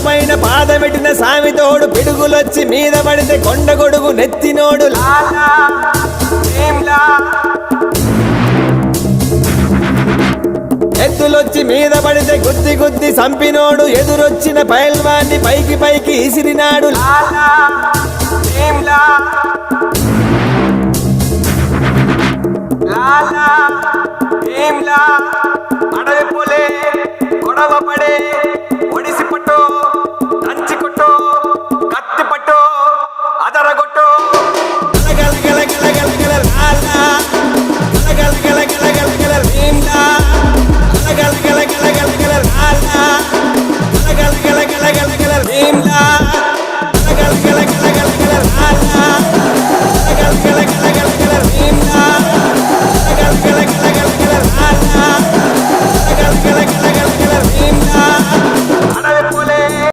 పైన పాదమెట్టిన సామితోడు పిడుగులొచ్చి మీద పడితే కొండ గొడుగు నెత్తినోడు లాలా భీమ్లా. ఎద్దులొచ్చి మీద పడితే గుద్ది గుద్ది సంపినోడు ఎదురొచ్చిన పైల్వాన్ని పైకి పైకి ఇసిరినాడు లాలా భీమ్లా. లాలా భీమ్లా. అడవి పులే గొడవ పడే